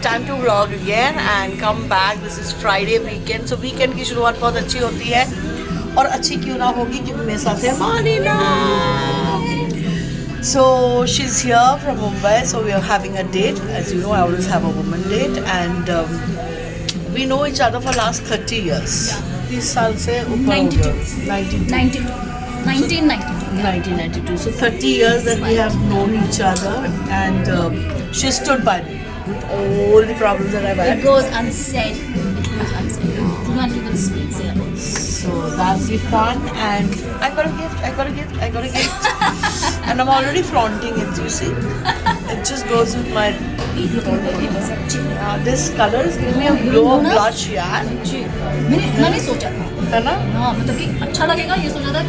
time to vlog again and come back. This is Friday weekend, so weekend की शुरुआत बहुत अच्छी होती है और अच्छी क्यों ना होगी क्योंकि मेरे साथ है मालिना. So she's here from Mumbai, so we are having a date. As you know, I always have a woman date, and we know each other for last 30 years. 30 साल से ऊपर हो गया. 1992. So 30 years that we have known each other, and she stood by me with all the problems that I've had. It goes unsaid. Do not even speak. So that's the fun, and I got a gift, and I'm already flaunting it. You see, it just goes with my. This color is giving me a glow of blush, यार. मैंने सोचा था, है ना? हाँ मतलब कि अच्छा लगेगा ये सोचा था.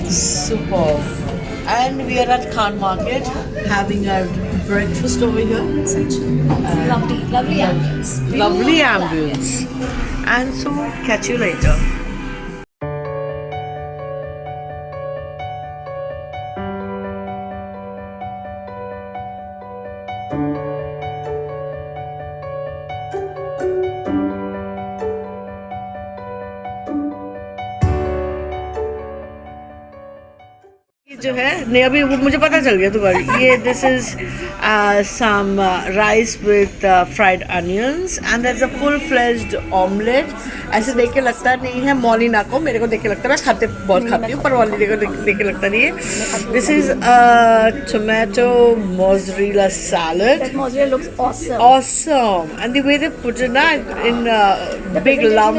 Superb. And we are at Khan Market having our breakfast over here. Lovely ambience. Lovely ambience. And so catch you later. जो है नहीं अभी मुझे पता चल गया तुम्हारी ये this is some rice with fried onions and that's a full fledged omelette. ऐसे देख के लगता नहीं है मौलिना को, मेरे को देख के लगता है मैं खाते बहुत खाती हूँ पर मौलिना को देख के लगता नहीं है. This is tomato mozzarella salad. Mozzarella looks awesome. And the way they put it in big lump.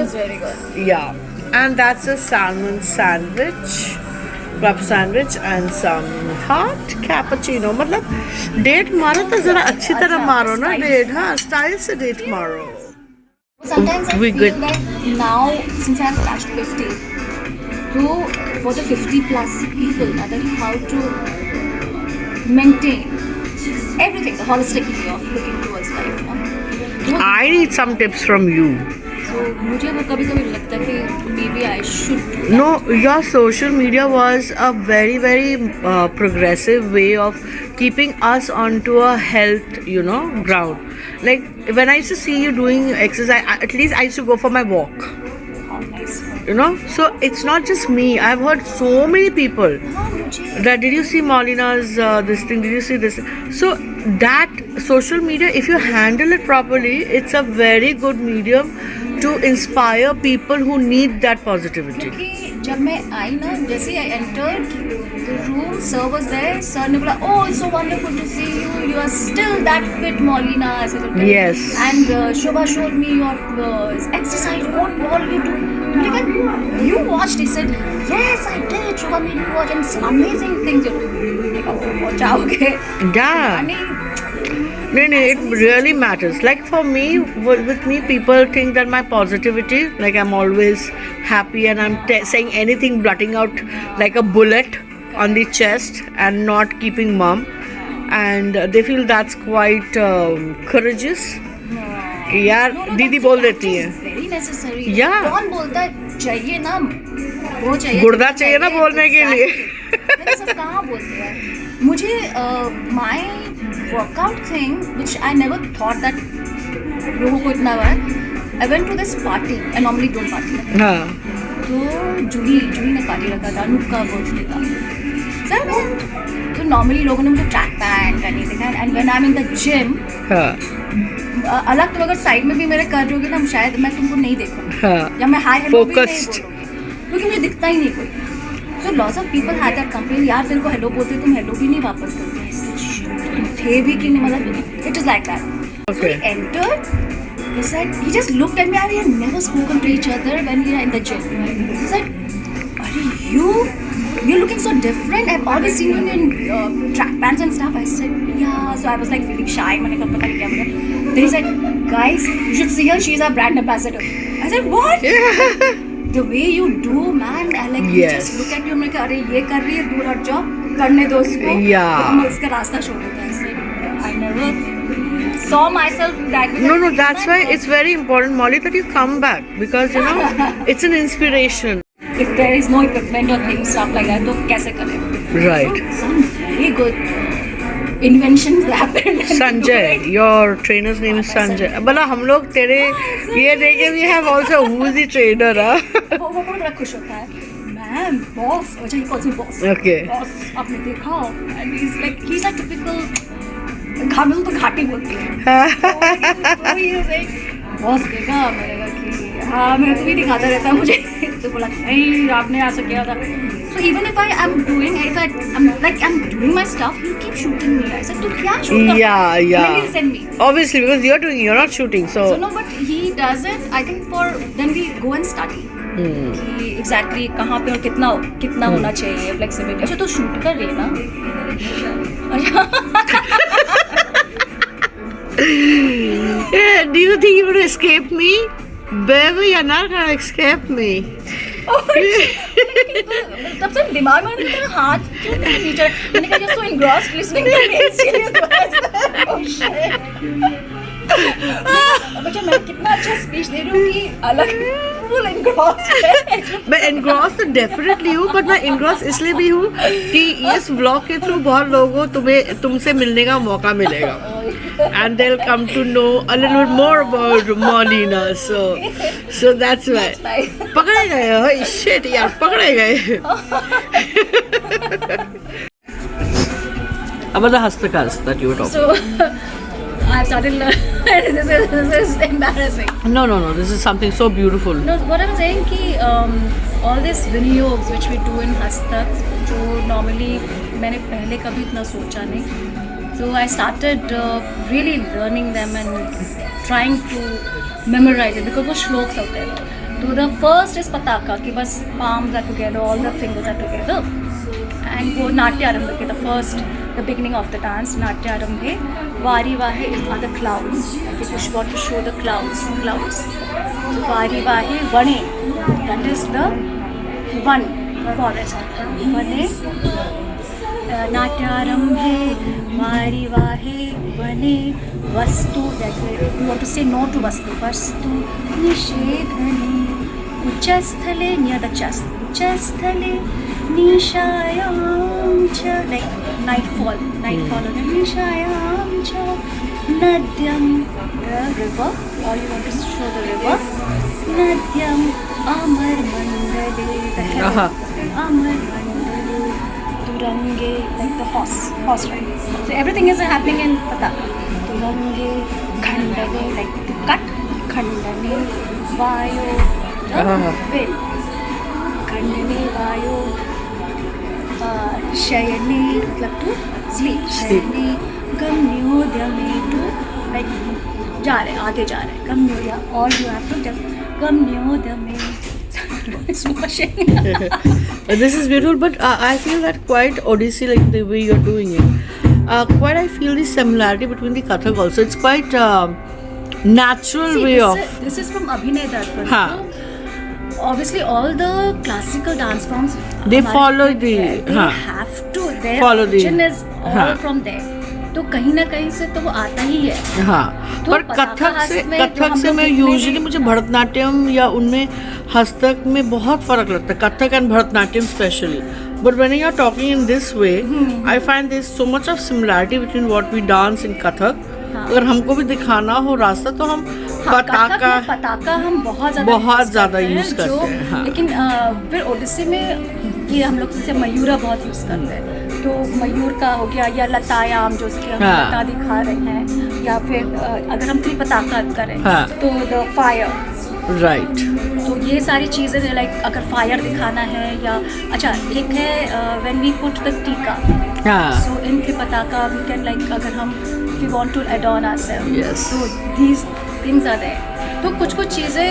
Yeah. And that's a salmon sandwich. Club sandwich and some hot cappuccino. मतलब डेट मारो तो जरा अच्छी तरह मारो ना डेट. हाँ style से डेट मारो. Sometimes I We feel good. that now since I have touched 50, so for the 50 plus people, I don't know how to maintain everything, the holistic way of looking towards life. No? I need some tips from you. So मुझे वो कभी-कभी लगता है कि maybe I should do that. No, your social media was a very progressive way of keeping us onto a health, ground. Like when I used to see you doing exercise, at least I used to go for my walk. Oh, nice. So it's not just me. I've heard so many people that did you see Molina's this thing? Did you see this? So that social media, if you handle it properly, it's a very good medium to inspire people who need that positivity. क्योंकि जब मैं आई ना, जैसे I entered the room, sir was there. Sir ने बोला, oh, it's so wonderful to see you. You are still that fit, Molina. ऐसे करके. Yes. And Shobha showed me your exercise. What all you do? Like, you watched. He said, yes, I did. Shobha made me watch, and some amazing things you do. Like, oh, watch out, okay? Yeah. No, it really matters. Like for me, with me, people think that my positivity, like I'm always happy and I'm saying anything, blotting out like a bullet on the chest and not keeping mum. And they feel that's quite courageous. यार दीदी बोल देती है. Very necessary. Yeah. कौन बोलता है चाहिए ना, वो चाहिए. गुर्दा चाहिए ना बोलने के लिए. मैंने सब कहाँ बोलते हैं. मुझे my workout thing, which I never thought that लोगों को इतना हुआ है. I went to this party. I normally don't party. हाँ. तो जूली ने पार्टी रखा था, अनूप का बर्थडे था. तो normally लोगों ने मुझे ट्रैक पैंट करनी देखा. And when I'm in the gym, अलग तो अगर साइड में भी मेरे कर रही होगी ना, शायद मैं तुमको नहीं देखूंगी या मैं हाय हेलो भी नहीं बोलूंगी क्योंकि मुझे दिखता ही नहीं कोई. So lots of people had that complaint, यार तेरे को हेलो बोलते तुम हेलो भी नहीं वापस करते. तुम थे भी कि नहीं, मतलब it is like that. So he entered. He said, he just looked at me. We had never spoken to each other when we were in the gym. He said, you're looking so different. I've always seen you in track pants and stuff. I said, yeah. So I was like feeling shy. मैंने कहा पता नहीं क्या बोला. Then he said, guys, you should see her. She's our brand ambassador. I said, what? The way you do, man. I like you just look at you. मैं कहा अरे ये कर रही है, दूर हट जाओ, करने दो उसको. मैं उसका रास्ता छोड़ देता. I said, I never saw myself that way. No, that's why it's very important, Molly, that you come back because it's an inspiration. If there is no equipment or things stuff like that, तो कैसे करें? Right. So, some very good inventions happened. Sanjay, your trainer's name is Sanjay. मतलब हम लोग तेरे ये देखे we have also who is the trainer, हाँ? वो बड़ा खुश होता है, मैम बॉस, अच्छा he calls me boss, Okay. Boss आपने देखा, and he's like typical घाटी तो घाटी बोलती है, तो he is like बॉस देखा, मैंने कहा कि हाँ मैं तो भी दिखाता रहता है मुझे, तो बोला नहीं आपने ऐसा किया था. So even if I'm doing my stuff, he'll keep shooting me. I said, "तू क्या shoot करता है?" Yeah, And then yeah. he'll send me. Obviously, because you're doing, you're not shooting, so. So no, but he does it. I think then we go and study. कि exactly कहाँ पे और कितना होना चाहिए flexibility. अच्छा तो shoot कर रही है ना? Yeah, do you think you're gonna escape me? Baby, you're not gonna escape me. तब से दिमाग में तेरा हाथ क्यों नहीं नीचे, मैंने कहा you're so engrossed listening to me, serious oh shit. बच्चा मैं कितना अच्छा स्पीच दे रही हूँ कि अलग full engrossed है. मैं engrossed तो definitely हूँ, but मैं engrossed इसलिए भी हूँ कि इस vlog के through बहुत लोगों को तुमसे मिलने का मौका मिलेगा. And they'll come to know a little bit more about Molina, so that's why. Nice. पकड़े गए हो, shit यार, पकड़े गए. About the Hastakas that you were talking. So I've started learning. This is embarrassing. No, this is something so beautiful. No, what I'm saying कि all these videos which we do in Hastak, जो normally मैंने पहले कभी इतना सोचा नहीं. So I started really learning them and trying to memorize it because वो श्लोक्स होते हैं. So the first is Pataka कि बस palms are together, all the fingers are together. And वो नाट्यारंभ के the beginning of the dance नाट्यारंभे वारी वाहे are the clouds. Like if you want to show the clouds. So वारी वाहे वने, that is the one forest. वने नाट्यारंभे वारी वाहे वने वस्तु, that if you want to say no to वस्तु निषेधने उच्चस्थले उच्चस्थले निशायां च, like nightfall on निशायां च नद्यं, the river, or you want to show the river, नद्यं Amar Mandle, the heaven, Amar Mandle तुरंगे, like the horse ride. So everything is happening in Pataka. तुरंगे खंडने, like to cut, खंडने bio, wind, खंडने वायो, शयने मतलब to sleep, शयने गम्योद्यमे to like आगे जा रहे गम्योद्यम, all you have to just गम्योद्यमे. It's washing. This is beautiful, but I feel that quite Odissi, like the way you're doing it, quite I feel the similarity between the Kathak also. It's quite natural way of. This is from Abhinay Darpan. हाँ. Obviously, all the classical dance forms They follow the. they हाँ. have to. Their Follow the- origin is all हाँ. from there. तो कहीं ना कहीं से तो वो आता ही है. हाँ, तो पर पताका कथक हस्त में जो से हम लोग मैं जितने यूजुअली भी- मुझे भरतनाट्यम या उनमें हस्तक में बहुत फर्क लगता है, Kathak and Bharatanatyam specially. But when you are talking in this way, I find there so much of similarity between what we dance in Kathak. अगर हमको भी दिखाना हो रास्ता तो हम पताका हम बहुत ज़्यादा यूज करते हैं. हाँ. लेकिन फिर ओडिसी में ये हम लोग जैसे मयूरा बहुत यूज़ करते हैं. तो मयूर का हो गया या लतायाम जो उसके हम लता दिखा रहे हैं, या फिर अगर हम त्रिपताका करें तो द फायर, राइट. तो ये सारी चीज़ें लाइक अगर फायर दिखाना है या अच्छा एक है when we put the tika, so in tripataka we can like अगर हम we want to adorn ourselves, so these things are there. तो कुछ चीज़ें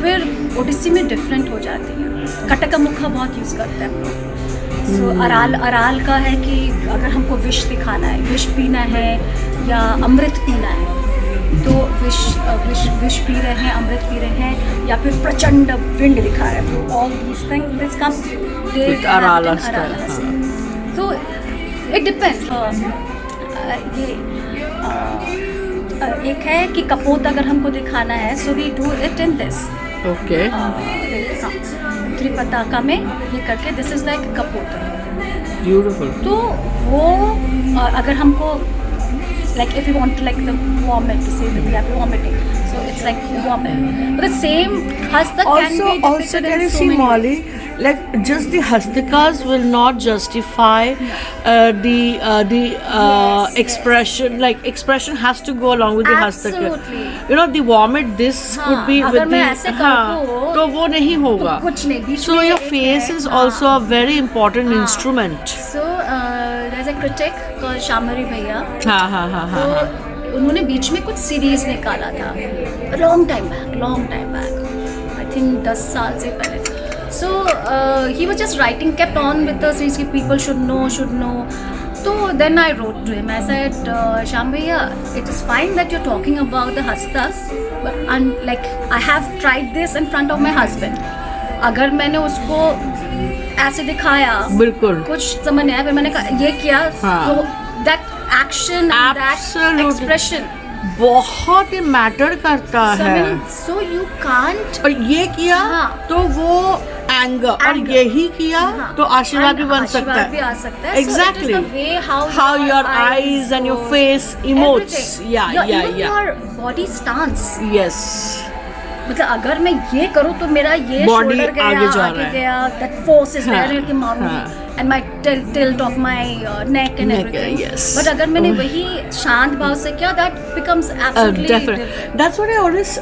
फिर ओडिसी में डिफरेंट हो जाती हैं. कटका मुखा बहुत यूज़ करते हैं हम लोग. सो अराल का है कि अगर हमको विष दिखाना है, विष पीना है या अमृत पीना है, तो विष पी रहे हैं, अमृत पी रहे हैं, या फिर प्रचंड विंड दिखा रहे हैं. तो ऑल दीज थिंग्स कम अराल. तो इट डिपेंड्स. ये एक है कि कपोत अगर हमको दिखाना है, so we do it in this. Okay. त्रिपताका में ये करके दिस इज लाइक कपोत. Beautiful. तो वो अगर हमको like if you want to like the vomit to say that we have vomiting, so it's like vomit. But the same hastak can be Also, depicted can in you so see, many Molly? ways. Like just the hastikas will not justify the Yes. expression. Like expression has to go along with the hastika. Absolutely. You know, the vomit. This हाँ, could be अगर with मैं the ऐसे करूँ, तो वो नहीं होगा. तो कुछ नहीं, बीच So में your एक face है, is हाँ. also a very important हाँ. instrument. So there's a critic called Shamari भैया. हाँ हाँ हाँ हाँ. तो उन्होंने बीच में कुछ सीरीज निकाला था long time back I think 10 साल से पहले. So he was just writing kept on with the series की पीपल शुड नो. तो then I wrote to him, I said Shyam भैया, it is fine that you are talking about the हस्तास, but like I have tried this in front of my husband. अगर मैंने उसको ऐसे दिखाया, बिल्कुल कुछ समझ नहीं आया, फिर मैंने कहा ये किया, हाँ. तो that action and that Absolutely. Expression, बहुत ही मैटर करता है. So you can't. और ये किया हाँ. तो वो एंगर, और Anger. यही किया हाँ. तो आशीर्वाद भी बन आशीर्वाद सकता भी है. आ सकता है. Exactly. So it is the way how your eyes and your goes, face emotes. everything. Yeah, Even yeah. your body stance. Yes. मतलब अगर मैं ये करूँ तो मेरा ये Body शोल्डर गया, आगे जा रहा आगे है. गया, that force is हाँ, there in the mouth हाँ. and my tilt of my neck and Neck, everything. yes. But अगर मैंने वही शांत भाव से किया, that becomes absolutely Definitely. different. That's what I always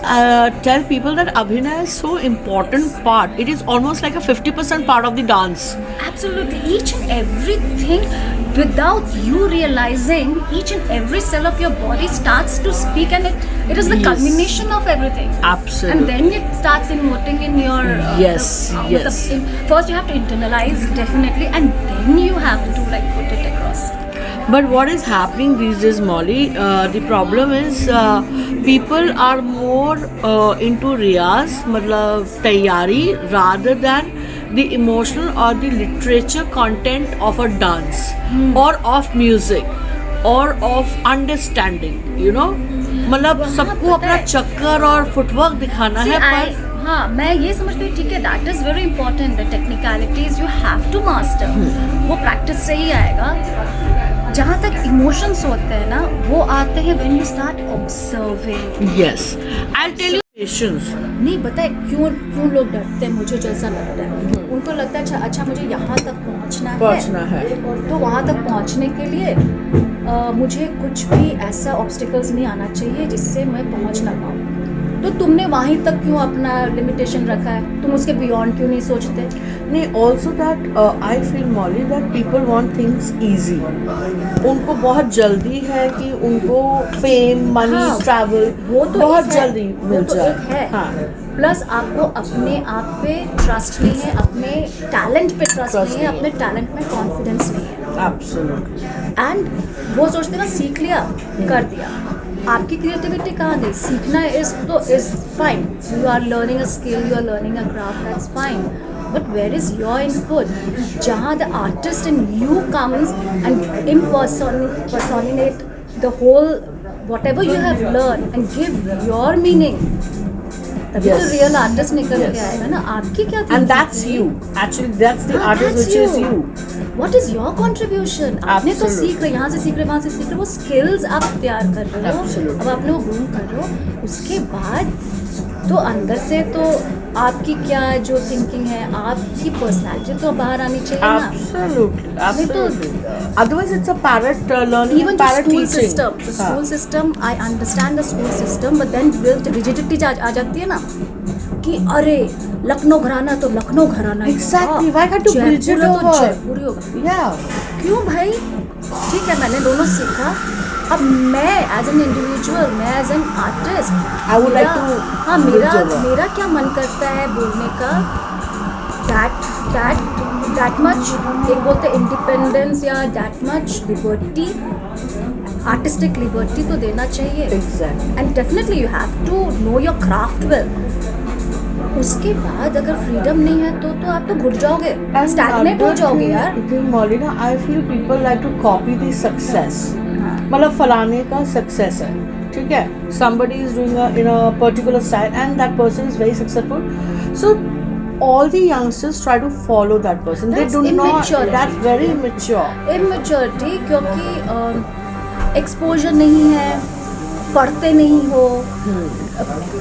tell people, that Abhinay is so important part. It is almost like a 50% part of the dance. Absolutely, each and everything, without you realizing, each and every cell of your body starts to speak, and it is the Yes. culmination of everything. Absolutely. And then it starts emoting in your Yes, yes. first you have to internalize, definitely, and then you have to like put it across. But what is happening these days, Molly? The problem is people are more into riyaz, मतलब तैयारी, rather than the emotional or the literature content of a dance or of music or of understanding. You know, मतलब वहाँ सबको पता अपना है। चक्कर और फुटवर्क दिखाना See, है, पर हाँ, मैं ये समझती हूँ, ठीक है, that is very important, the technicalities you have to master, वो प्रैक्टिस से ही आएगा. जहाँ तक इमोशंस होते हैं ना, वो आते हैं when you start observing. yes, I'll tell you patience. नहीं पता है क्यों लोग डरते हैं, मुझे जैसा लगता है, उनको लगता है अच्छा मुझे यहाँ तक पहुँचना है, तो वहाँ तक पहुँचने के लिए मुझे कुछ भी ऐसा ऑब्स्टिकल्स नहीं आना चाहिए जिससे मैं पहुँच ना पाऊँ. तो तुमने वहीं तक क्यों अपना लिमिटेशन रखा है, तुम उसके बियॉन्ड क्यों नहीं सोचते? नहीं, also that I feel, Molly, that people want things easy. उनको बहुत जल्दी है कि उनको फेम, मनी, हाँ, ट्रैवल वो तो बहुत एक है, जल्दी मिल वो तो जाए. एक है. हाँ. प्लस आपको अपने आप पे ट्रस्ट नहीं है, अपने टैलेंट पे ट्रस्ट नहीं है, अपने टैलेंट में कॉन्फिडेंस नहीं है. Absolutely. एंड वो सोचते ना सीख लिया, कर दिया. आपकी क्रिएटिविटी कहाँ गई? सीखना is fine, you are learning a skill, you are learning a craft, that's fine, but where is your input? जहाँ the artist in you comes and impersonate the whole whatever you have learned and give your meaning, तभी Yes. तो real artist निकल Yes. के आएगा ना. आपकी क्या And thinking that's थी? you. Actually, that's the हाँ, artist that's which is you. you. What is your contribution? आपने तो Absolutely. सीख रहे, यहाँ से सीख रहे, वहाँ से सीख रहे, वो स्किल्स आप तैयार कर रहे हो, Absolutely. अब आपने वो ग्रूम कर रहे हो, उसके बाद तो अंदर से तो आपकी क्या जो थिंकिंग है, आपकी पर्सनालिटी तो बाहर आनी चाहिए ना. Absolutely. नहीं तो Absolutely. Otherwise, it's a parrot learning, even the parrot school teaching. system, the हाँ. school system, I understand the school system, but then rigidity आ जाती है ना कि अरे लखनऊ घराना तो लखनऊ घराना ही Exactly. होगा, Why can't you bridge it Jaipur है तो over? जयपुर ही होगा. Yeah. क्यों भाई? ठीक है, मैंने दोनों सीखा. अब मैं एज एन इंडिविजुअल, मैं as an artist, I would like to हाँ, bridge over. मेरा क्या मन करता है बोलने का, दैट मच, एक बोलते इंडिपेंडेंस या that much liberty, artistic liberty तो देना चाहिए. Exactly. And definitely you have to know your craft well. उसके बाद अगर फ्रीडम नहीं है तो आप तो घुट जाओगे, स्टैग्नेट हो जाओगे यार. मौलिना, I feel people like to copy the success. मतलब फलाने का सक्सेस है, ठीक है, somebody is doing in a particular style and that person is very successful, so all the youngsters try to follow that person. That's they do immature. not. That's very immature. Immaturity, क्योंकि exposure नहीं है, पढ़ते नहीं हो.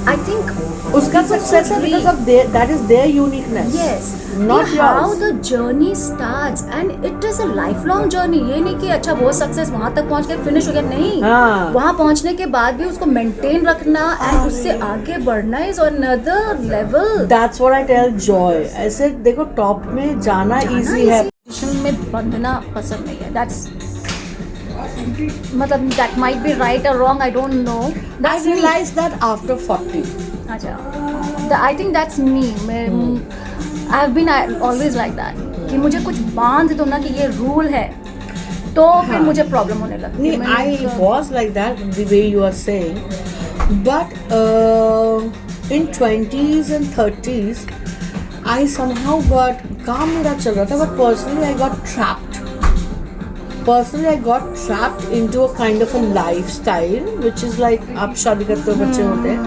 I think उसका success है because of that is their uniqueness. Yes, not how yours. the journey starts and it is a lifelong journey. ये नहीं कि अच्छा वो सक्सेस वहाँ तक पहुँच के फिनिश हो गया, नहीं. हाँ. वहाँ पहुँचने के बाद भी उसको मेंटेन रखना एंड उससे आगे बढ़ना is on another level. That's what I tell Joy. ऐसे देखो टॉप में जाना easy है. Position में बंधना पसंद नहीं है. That's मतलब that might be right or wrong, I don't know. I That's me. realized that after 40. अच्छा, I think that's me. I have been always like that. कि मुझे कुछ बांध दो ना कि ये रूल है, तो फिर मुझे प्रॉब्लम होने लगती है. I was like that the way you are saying, but in 20s and 30s I somehow got काम मेरा चल रहा था, but personally I got trapped. Personally, I got trapped into a kind of a lifestyle, which is like आप शादी करते हो बच्चे होते हैं,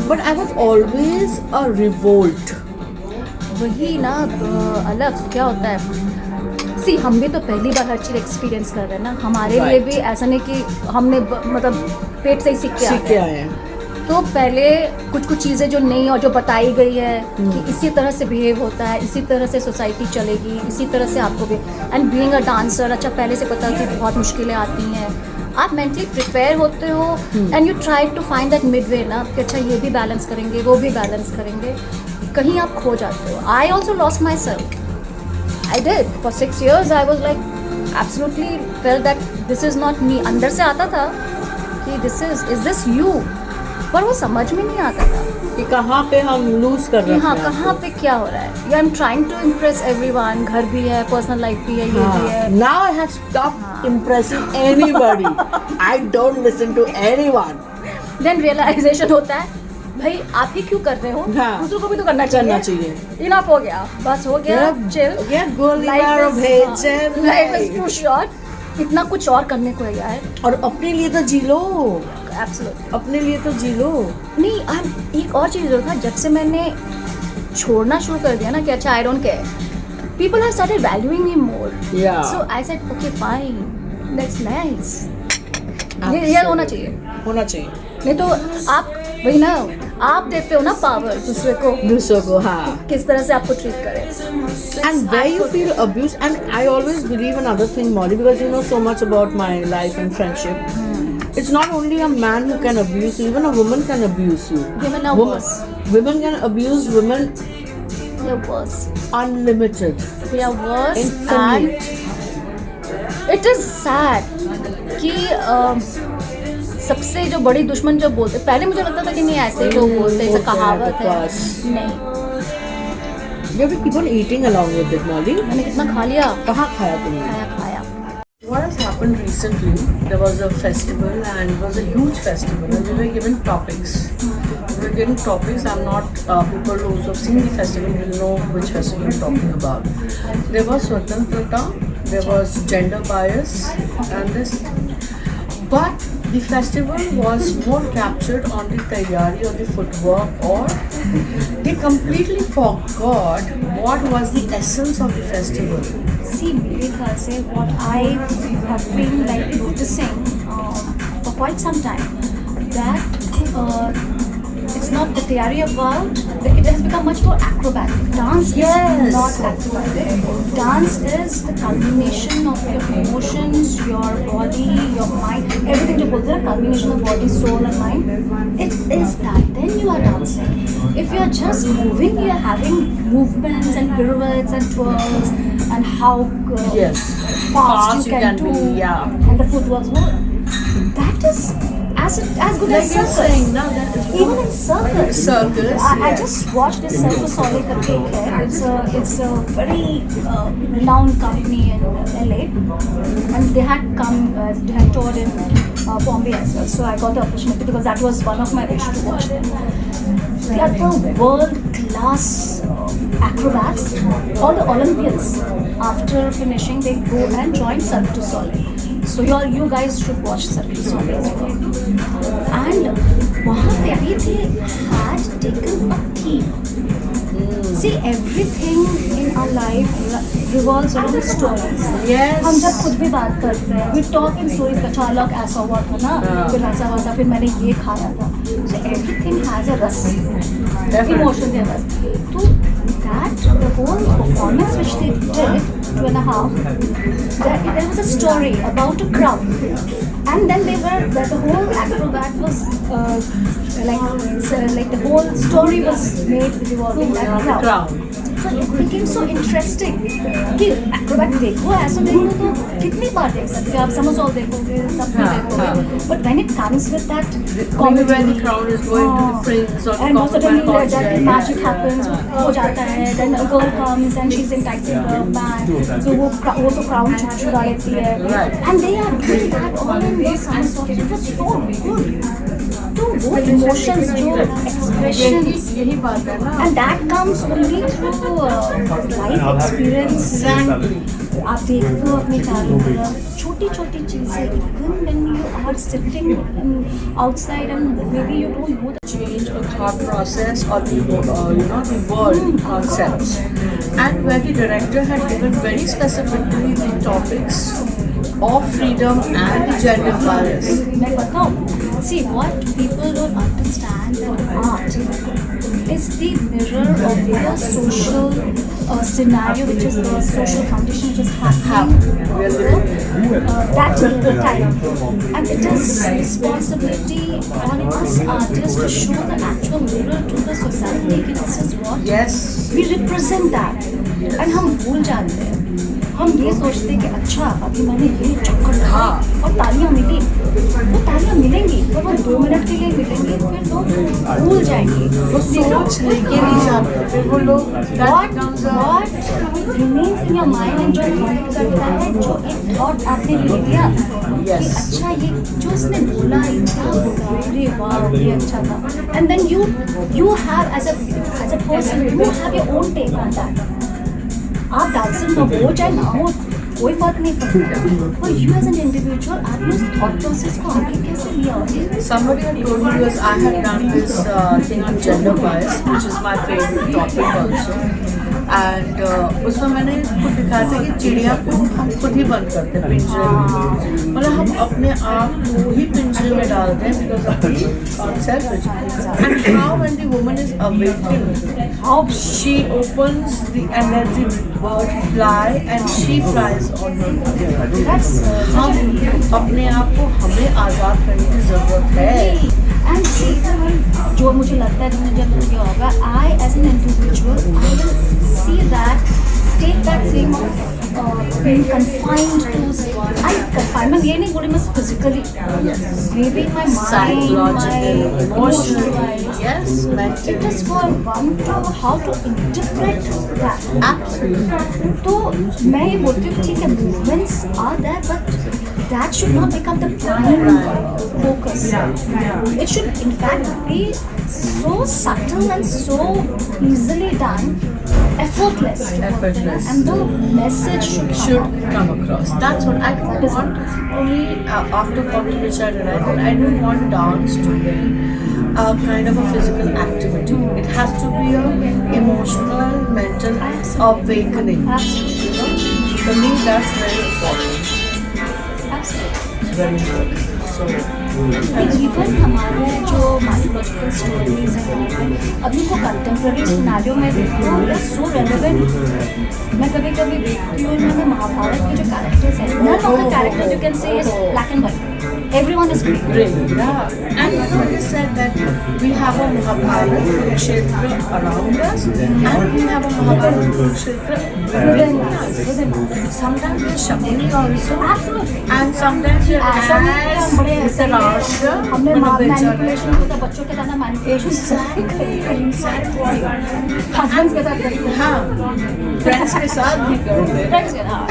but I was always a revolt. वही ना अलग क्या होता है. सी हम भी तो पहली बार हर चीज़ एक्सपीरियंस कर रहे हैं ना. हमारे लिए भी ऐसा नहीं कि हमने मतलब पेट से ही सीख के आए हैं. तो पहले कुछ चीज़ें जो नहीं और जो बताई गई है कि इसी तरह से बिहेव होता है, इसी तरह से सोसाइटी चलेगी, इसी तरह से आपको भी. एंड बीइंग अ डांसर, अच्छा पहले से पता है कि बहुत मुश्किलें आती हैं. आप मेंटली प्रिपेयर होते हो and you try to find that mid way ना कि अच्छा ये भी बैलेंस करेंगे, वो भी बैलेंस करेंगे. कहीं आप खो जाते हो. I also lost my self. I did for 6 years. I was like absolutely fail that this is not me. अंदर से आता था कि इज दिस यू, पर वो समझ में नहीं आता था कि कहाँ पे हम लूज कर रहे हैं. हाँ, कहाँ पे क्या हो रहा है. I am trying to impress everyone. घर भी है, पर्सनल लाइफ भी है, ये भी है. Now I have stopped impressing anybody. I don't listen to anyone. Then realisation होता है भाई आप ही क्यों कर रहे हो, हाँ. दूसरों को भी तो करना चाहिए. इनफ हो गया, बस हो गया. Chill. Life is too short. इतना कुछ और करने को है यार. और अपने लिए तो जी लो. एब्सोल्युटली अपने लिए तो जी लो. नहीं, एक और चीज़ था, जब से मैंने छोड़ना शुरू कर दिया ना कि अच्छा I don't care, people have started valuing me more. So I said okay fine, that's nice. ये होना चाहिए. नहीं तो आप वही ना, आप देते हो ना पावर दूसरे को हाँ. किस तरह से आपको ट्रीट करें. And where you feel abused, and I always believe another thing, Molly, because you know so much about my life and friendship. It's not only a man who can abuse you, even a woman can abuse you. Women are worse. Women can abuse women. They are worse. Unlimited. They are worse. Infinite. And it is sad कि सबसे जो बड़ी दुश्मन जो बोलते, पहले मुझे लगता था कि नहीं ऐसे ही लोग बोलते, ऐसा कहावत है. नहीं. You have to keep on eating along with it, Molly. मैंने कितना खा लिया. कहाँ खाया तुमने? खाया. What has happened recently? There was a festival, and it was a huge festival, and we were given topics. We were given topics. I'm not people who have seen the festival will know which festival I'm talking about. There was Swatantrata, there was gender bias, and this. But the festival was more captured on the taiyari or the footwork, or they completely forgot what was the essence of the festival. See, मेरे ख्याल से what I have been like noticing for quite some time, that it's not the theory about, it has become much more acrobatic. Dance is not acrobatic. Dance is the culmination of your emotions, your body, your mind, everything जो बोलते हैं culmination of body, soul and mind. It is that. Then you are dancing. If you are just moving, you are having movements and pirouettes and twirls and how fast you can do. And the footwork. That is as good as circus. Even in circus. I just watched this Cirque Soleil karke hai. It's a very renowned company in LA, and they had come, they had toured in Bombay as well. So I got the opportunity because that was one of my wishes to watch them. They are the world-class acrobats. All the Olympians, after finishing, they go and join Cirque du Soleil. So you guys should watch Cirque du Soleil as well. And वहाँ पे भी they had taken a theme. See, everything in our life revolves around stories. Yes. हम जब खुद भी बात करते हैं, we talk in stories. अच्छा अलग ऐसा हुआ था ना, फिर ऐसा हुआ था, फिर मैंने ये खाया था. So everything has a रस, emotion के रस. तो that the whole performance which they did, 2.5, there was a story about a crowd, and then the whole acrobat was like the whole story was made revolving that crowd. So it became so interesting कि Acrobat देखो ऐसा देखो तो कितनी बार देख सकते हो आप समोसा देखोगे सब कुछ देखोगे but when it comes with that comedy when the crowd is going to the prince or the and suddenly that magic yeah. happens हो जाता है then a girl comes and she's enticing the man so वो so crown छुड़ा लेती है and they are doing that all in this it was so good तो वो emotions जो expressions यही बात है ना and that comes only through life experience आप देखते हो अपने चारों तरफ छोटी छोटी चीज़ें even when you are sitting outside and maybe you don't know the change of thought process or the the world concepts and where the director had given very specifically the topics of freedom and the gender bias. मैं बताऊँ see what people don't understand that art is the mirror of the social scenario which is the social condition which is happening that time and it is responsibility on us artists to show the actual mirror to the society कि this is what Yes. we represent that and हम भूल जाते हैं हम ये सोचते हैं कि अच्छा अभी मैंने ये चक्कर खाया और तालियां मिली वो तालियां मिलेंगी पर वो 2 मिनट के लिए मिलेंगी फिर लोग भूल जाएंगे वो सोच लेके नहीं जाते फिर वो लोग what remains in your mind and जो हॉन्ट करता है जो एक थॉट आपने ले लिया कि अच्छा ये जो इसने बोला ये क्या बोला अरे वाह ये अच्छा था and then you have as a person you have your own take on that आप डांसर में हो चाहे ना हो कोई फर्क नहीं पड़ता पर यू एज एन इंडिविजुअल आपने उस थॉट प्रोसेस को आगे कैसे लिया Somebody had told me because I had done this thing on gender bias, which is my favorite topic also. And उसमें मैंने खुद दिखाया था कि चिड़िया को हम खुद ही बंद करते हैं पिंजरे में मतलब हम अपने आप को ही पिंजरे में डालते हैं because of the concept and how when the woman is awakened how she opens the and then the bird fly and she flies on her हम अपने आप को हमें आज़ाद करने की ज़रूरत है एंड सी जो मुझे लगता है कि जब ये होगा I as an individual I will see that take that thing of being confined to confinement ये नहीं बोली मैं physically maybe my mind psychological my emotional yes it is for one to how to interpret that absolutely तो मैं ये बोलती हूँ ठीक है movements are there but that should not become the prime focus it should in fact be so subtle and so easily done effortless and the message should come across that's what I don't want only after Copy which I realized I don't want dance to be a kind of a physical activity it has to be a emotional mental awakening you know for me that's very important it's very important so even हमारे जो mythological stories हैं अभी को contemporary scenario में देखती हूँ it's so relevant मैं कभी कभी देखती हूँ मैंने महाभारत के जो कैरेक्टर्स हैं none of the characters you can say is black and white everyone is grey yeah and when you said that we have a Mahabharata Kurukshetra around us and we have a Mahabharata Kurukshetra within us sometimes we're Shakuni also absolutely and sometimes we're as Dhritarashtra हमने manipulation को तो बच्चों के साथ manipulation husbands के साथ करते हैं हाँ फ्रेंड्स के साथ भी करते हैं फ्रेंड्स के साथ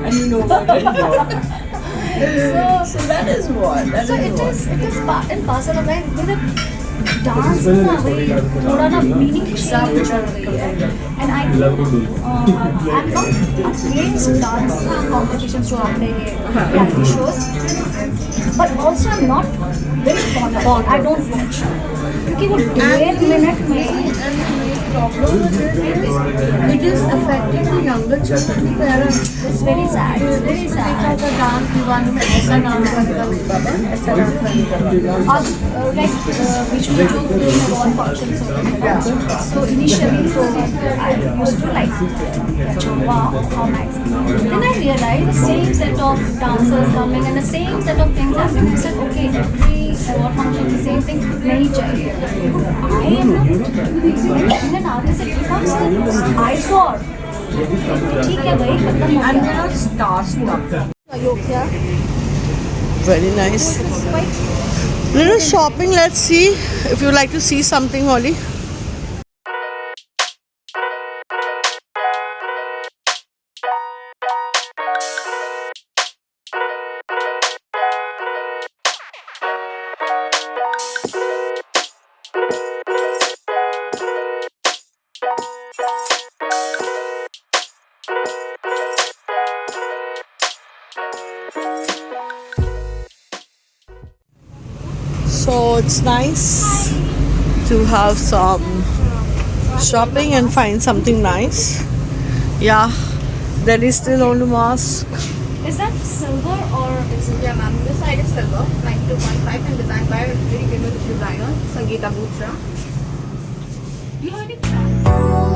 and you know what so that is what that so is it is part and parcel of life मेरे डांस ना वही थोड़ा ना मीनिंग चेंज हो गई है and I'm not against dance competitions जो आपने ये reality shows but also I'm not very fond of it. I don't watch क्योंकि वो 1.5 मिनट में problem with it is affecting the younger children. It's very sad, very sad. the dance दीवाने में ऐसा नाम बनेगा बाबा, ऐसा डांस बनेगा. अब लाइक बीच में जो फिल्म अवार्ड फंक्शंस होते हैं, सो इनिशियली तो I used to like wow how nice. Then I realise the same set of dancers coming and the same set of things happening. I said okay, every award function the same thing नहीं चाहिए. I am in an artist it becomes I thought. ठीक है भाई, खत्म हो And गया. there are star stuff. Ayodhya Very nice. Little shopping. Let's see if you like to see something, Holly. So it's nice to have some shopping and find something nice. Yeah, Delhi still on the mask. Is that silver or It's yeah, ma'am. This side is silver, 92.5, and designed by a very famous designer, Sangeeta Bhutra. you already?